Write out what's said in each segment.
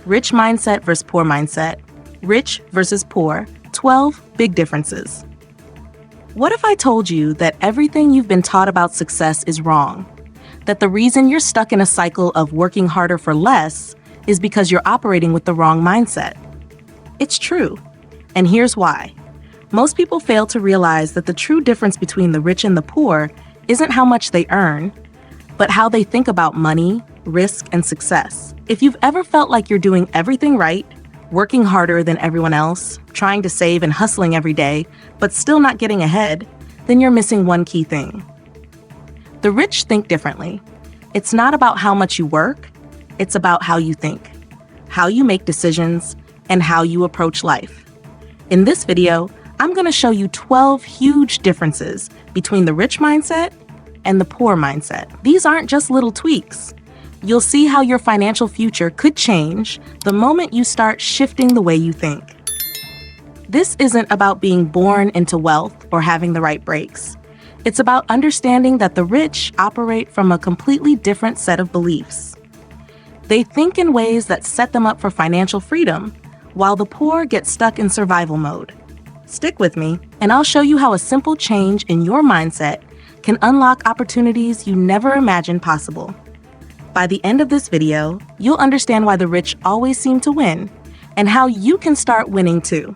Rich mindset versus poor mindset. Rich versus poor. 12 big differences. What if I told you that everything you've been taught about success is wrong? That the reason you're stuck in a cycle of working harder for less is because you're operating with the wrong mindset? It's true. And here's why. Most people fail to realize that the true difference between the rich and the poor isn't how much they earn, but how they think about money, risk, and success. If you've ever felt like you're doing everything right, working harder than everyone else, trying to save and hustling every day, but still not getting ahead, then you're missing one key thing. The rich think differently. It's not about how much you work, it's about how you think, how you make decisions, and how you approach life. In this video, I'm going to show you 12 huge differences between the rich mindset and the poor mindset. These aren't just little tweaks. You'll see how your financial future could change the moment you start shifting the way you think. This isn't about being born into wealth or having the right breaks. It's about understanding that the rich operate from a completely different set of beliefs. They think in ways that set them up for financial freedom, while the poor get stuck in survival mode. Stick with me, and I'll show you how a simple change in your mindset can unlock opportunities you never imagined possible. By the end of this video, you'll understand why the rich always seem to win, and how you can start winning too.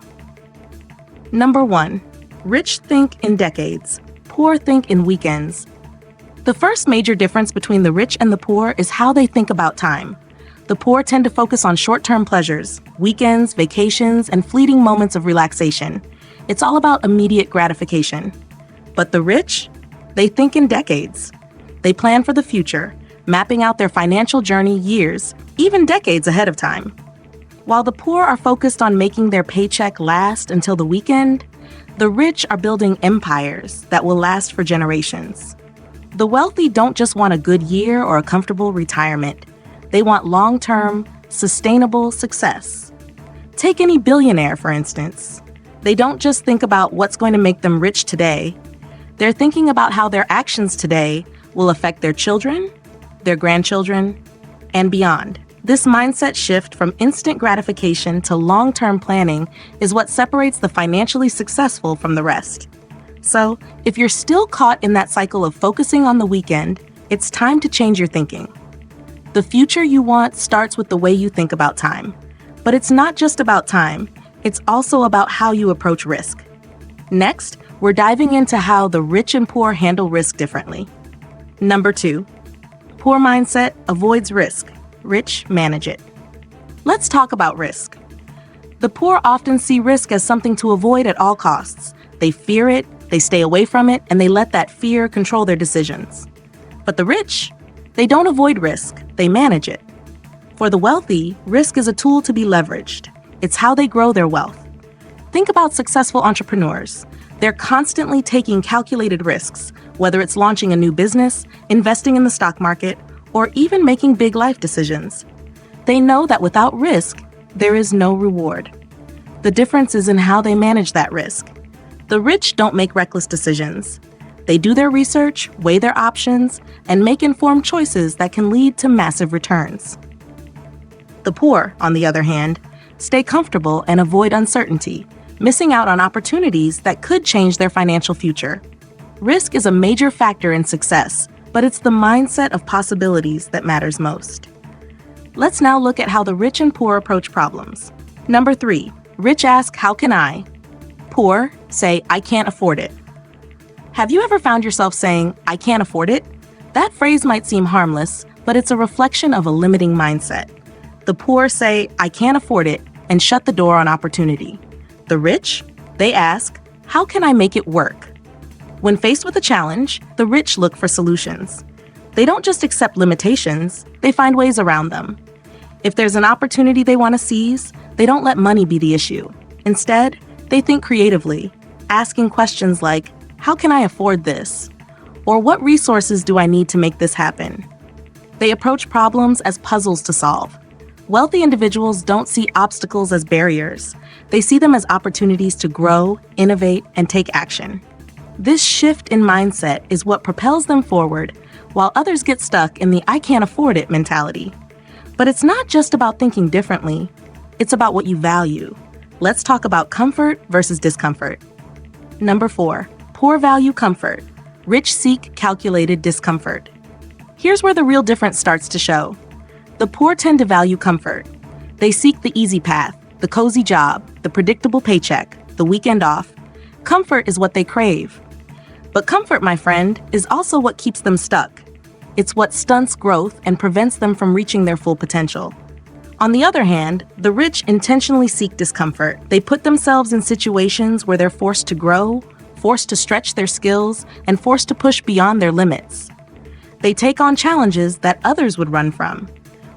Number 1. Rich think in decades, poor think in weekends. The first major difference between the rich and the poor is how they think about time. The poor tend to focus on short-term pleasures, weekends, vacations, and fleeting moments of relaxation. It's all about immediate gratification. But the rich, they think in decades. They plan for the future, mapping out their financial journey years, even decades ahead of time. While the poor are focused on making their paycheck last until the weekend, the rich are building empires that will last for generations. The wealthy don't just want a good year or a comfortable retirement. They want long-term, sustainable success. Take any billionaire, for instance. They don't just think about what's going to make them rich today. They're thinking about how their actions today will affect their children, their grandchildren, and beyond. This mindset shift from instant gratification to long-term planning is what separates the financially successful from the rest. So, if you're still caught in that cycle of focusing on the weekend, it's time to change your thinking. The future you want starts with the way you think about time. But it's not just about time, it's also about how you approach risk. Next, we're diving into how the rich and poor handle risk differently. Number 2. Poor mindset avoids risk. Rich manage it. Let's talk about risk. The poor often see risk as something to avoid at all costs. They fear it, they stay away from it, and they let that fear control their decisions. But the rich, they don't avoid risk, they manage it. For the wealthy, risk is a tool to be leveraged. It's how they grow their wealth. Think about successful entrepreneurs. They're constantly taking calculated risks, whether it's launching a new business, investing in the stock market, or even making big life decisions. They know that without risk, there is no reward. The difference is in how they manage that risk. The rich don't make reckless decisions. They do their research, weigh their options, and make informed choices that can lead to massive returns. The poor, on the other hand, stay comfortable and avoid uncertainty, missing out on opportunities that could change their financial future. Risk is a major factor in success, but it's the mindset of possibilities that matters most. Let's now look at how the rich and poor approach problems. Number 3, rich ask, "How can I?" Poor say, "I can't afford it." Have you ever found yourself saying, "I can't afford it"? That phrase might seem harmless, but it's a reflection of a limiting mindset. The poor say, "I can't afford it," and shut the door on opportunity. The rich, they ask, "How can I make it work?" When faced with a challenge, the rich look for solutions. They don't just accept limitations, they find ways around them. If there's an opportunity they want to seize, they don't let money be the issue. Instead, they think creatively, asking questions like, "How can I afford this?" Or "What resources do I need to make this happen?" They approach problems as puzzles to solve. Wealthy individuals don't see obstacles as barriers. They see them as opportunities to grow, innovate, and take action. This shift in mindset is what propels them forward, while others get stuck in the "I can't afford it" mentality. But it's not just about thinking differently, it's about what you value. Let's talk about comfort versus discomfort. Number 4, poor value comfort. Rich seek calculated discomfort. Here's where the real difference starts to show. The poor tend to value comfort. They seek the easy path, the cozy job, the predictable paycheck, the weekend off. Comfort is what they crave. But comfort, my friend, is also what keeps them stuck. It's what stunts growth and prevents them from reaching their full potential. On the other hand, the rich intentionally seek discomfort. They put themselves in situations where they're forced to grow, forced to stretch their skills, and forced to push beyond their limits. They take on challenges that others would run from,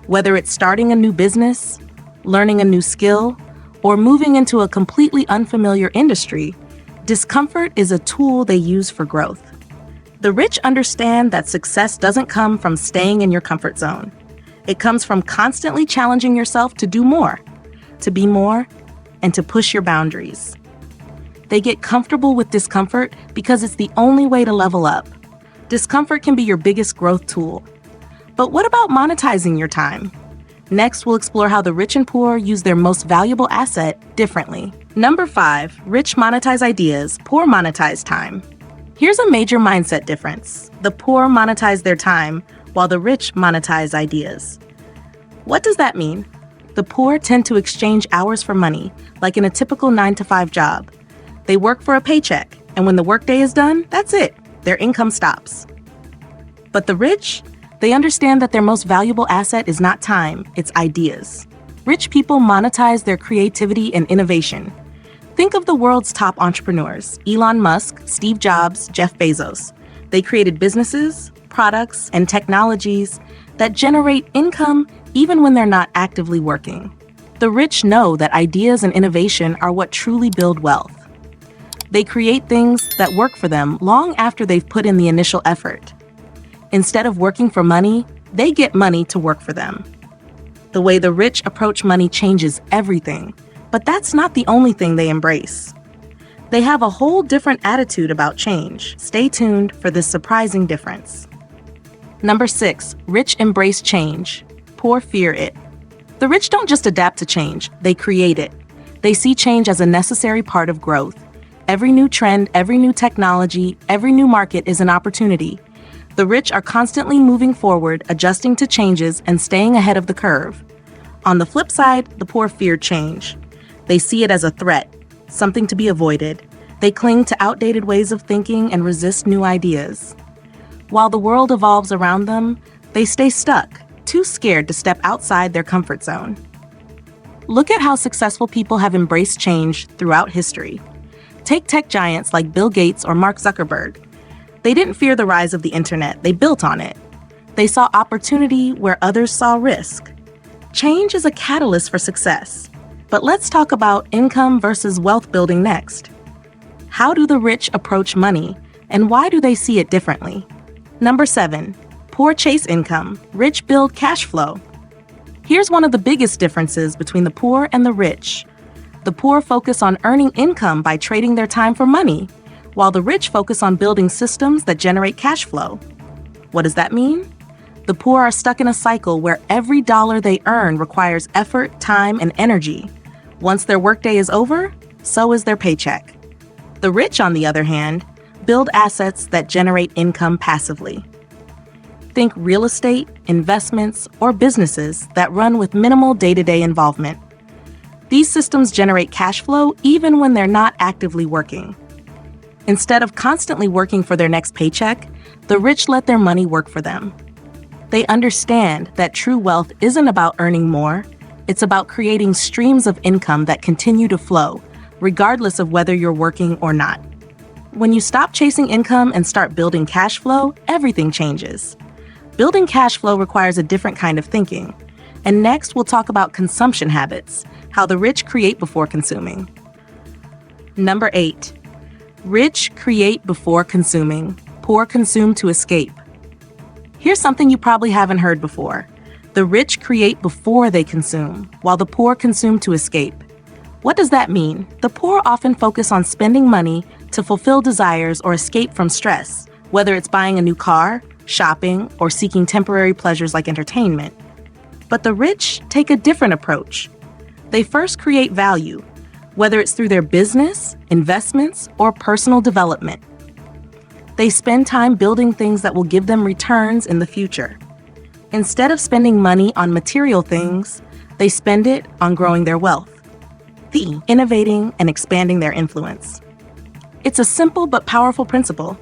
whether it's starting a new business, learning a new skill, or moving into a completely unfamiliar industry. Discomfort is a tool they use for growth. The rich understand that success doesn't come from staying in your comfort zone. It comes from constantly challenging yourself to do more, to be more, and to push your boundaries. They get comfortable with discomfort because it's the only way to level up. Discomfort can be your biggest growth tool. But what about monetizing your time? Next, we'll explore how the rich and poor use their most valuable asset differently. Number 5, rich monetize ideas, poor monetize time. Here's a major mindset difference. The poor monetize their time, while the rich monetize ideas. What does that mean? The poor tend to exchange hours for money, like in a typical 9-to-5 job. They work for a paycheck, and when the workday is done, that's it. Their income stops. But the rich? They understand that their most valuable asset is not time, it's ideas. Rich people monetize their creativity and innovation. Think of the world's top entrepreneurs: Elon Musk, Steve Jobs, Jeff Bezos. They created businesses, products, and technologies that generate income even when they're not actively working. The rich know that ideas and innovation are what truly build wealth. They create things that work for them long after they've put in the initial effort. Instead of working for money, they get money to work for them. The way the rich approach money changes everything, but that's not the only thing they embrace. They have a whole different attitude about change. Stay tuned for this surprising difference. Number 6, rich embrace change, poor fear it. The rich don't just adapt to change, they create it. They see change as a necessary part of growth. Every new trend, every new technology, every new market is an opportunity. The rich are constantly moving forward, adjusting to changes, and staying ahead of the curve. On the flip side, the poor fear change. They see it as a threat, something to be avoided. They cling to outdated ways of thinking and resist new ideas. While the world evolves around them, they stay stuck, too scared to step outside their comfort zone. Look at how successful people have embraced change throughout history. Take tech giants like Bill Gates or Mark Zuckerberg. They didn't fear the rise of the internet, they built on it. They saw opportunity where others saw risk. Change is a catalyst for success. But let's talk about income versus wealth building next. How do the rich approach money, and why do they see it differently? Number 7, poor chase income, rich build cash flow. Here's one of the biggest differences between the poor and the rich. The poor focus on earning income by trading their time for money, while the rich focus on building systems that generate cash flow. What does that mean? The poor are stuck in a cycle where every dollar they earn requires effort, time, and energy. Once their workday is over, so is their paycheck. The rich, on the other hand, build assets that generate income passively. Think real estate, investments, or businesses that run with minimal day-to-day involvement. These systems generate cash flow even when they're not actively working. Instead of constantly working for their next paycheck, the rich let their money work for them. They understand that true wealth isn't about earning more, it's about creating streams of income that continue to flow, regardless of whether you're working or not. When you stop chasing income and start building cash flow, everything changes. Building cash flow requires a different kind of thinking. And next, we'll talk about consumption habits, how the rich create before consuming. Number 8, rich create before consuming, poor consume to escape. Here's something you probably haven't heard before. The rich create before they consume, while the poor consume to escape. What does that mean? The poor often focus on spending money to fulfill desires or escape from stress, whether it's buying a new car, shopping, or seeking temporary pleasures like entertainment. But the rich take a different approach. They first create value, whether it's through their business, investments, or personal development. They spend time building things that will give them returns in the future. Instead of spending money on material things, they spend it on growing their wealth, innovating and expanding their influence. It's a simple but powerful principle.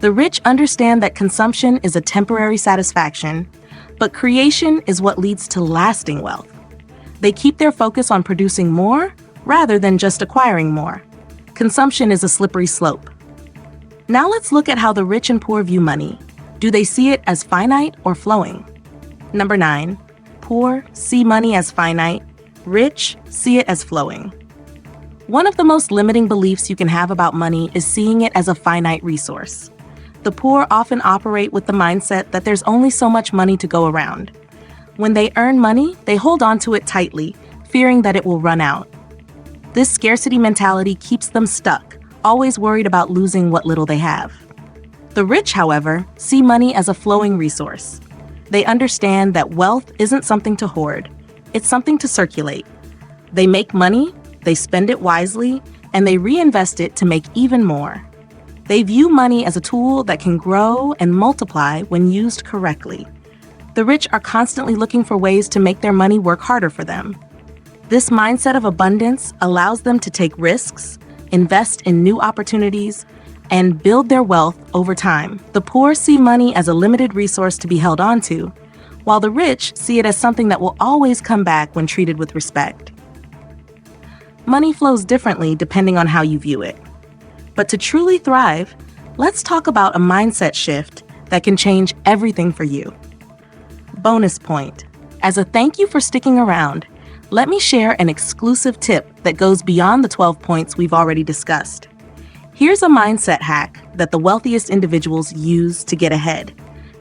The rich understand that consumption is a temporary satisfaction, but creation is what leads to lasting wealth. They keep their focus on producing more rather than just acquiring more. Consumption is a slippery slope. Now let's look at how the rich and poor view money. Do they see it as finite or flowing? Number 9, poor see money as finite, rich see it as flowing. One of the most limiting beliefs you can have about money is seeing it as a finite resource. The poor often operate with the mindset that there's only so much money to go around. When they earn money, they hold on to it tightly, fearing that it will run out. This scarcity mentality keeps them stuck, always worried about losing what little they have. The rich, however, see money as a flowing resource. They understand that wealth isn't something to hoard, it's something to circulate. They make money, they spend it wisely, and they reinvest it to make even more. They view money as a tool that can grow and multiply when used correctly. The rich are constantly looking for ways to make their money work harder for them. This mindset of abundance allows them to take risks, invest in new opportunities, and build their wealth over time. The poor see money as a limited resource to be held onto, while the rich see it as something that will always come back when treated with respect. Money flows differently depending on how you view it. But to truly thrive, let's talk about a mindset shift that can change everything for you. Bonus point. As a thank you for sticking around, let me share an exclusive tip that goes beyond the 12 points we've already discussed. Here's a mindset hack that the wealthiest individuals use to get ahead,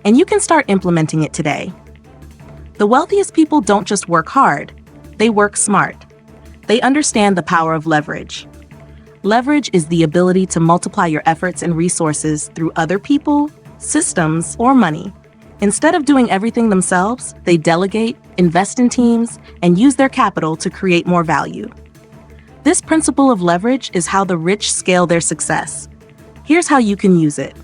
and you can start implementing it today. The wealthiest people don't just work hard, they work smart. They understand the power of leverage. Leverage is the ability to multiply your efforts and resources through other people, systems, or money. Instead of doing everything themselves, they delegate, invest in teams, and use their capital to create more value. This principle of leverage is how the rich scale their success. Here's how you can use it.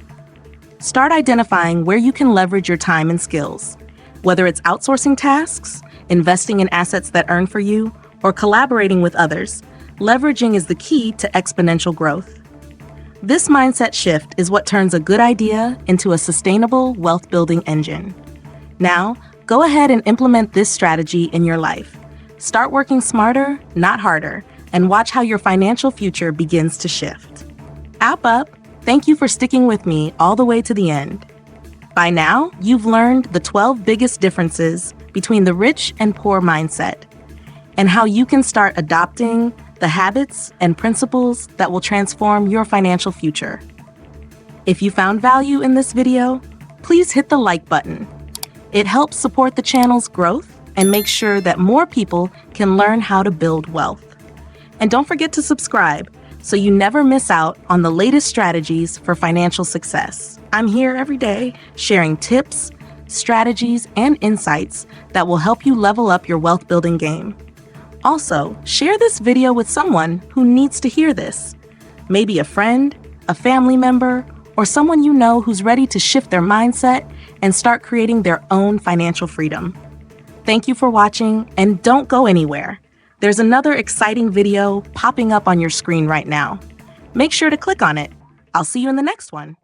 Start identifying where you can leverage your time and skills. Whether it's outsourcing tasks, investing in assets that earn for you, or collaborating with others, leveraging is the key to exponential growth. This mindset shift is what turns a good idea into a sustainable wealth-building engine. Now, go ahead and implement this strategy in your life. Start working smarter, not harder, and watch how your financial future begins to shift. App up, thank you for sticking with me all the way to the end. By now, you've learned the 12 biggest differences between the rich and poor mindset, and how you can start adopting the habits and principles that will transform your financial future. If you found value in this video, please hit the like button. It helps support the channel's growth and makes sure that more people can learn how to build wealth. And don't forget to subscribe so you never miss out on the latest strategies for financial success. I'm here every day sharing tips, strategies, and insights that will help you level up your wealth building game. Also, share this video with someone who needs to hear this. Maybe a friend, a family member, or someone you know who's ready to shift their mindset and start creating their own financial freedom. Thank you for watching, and don't go anywhere. There's another exciting video popping up on your screen right now. Make sure to click on it. I'll see you in the next one.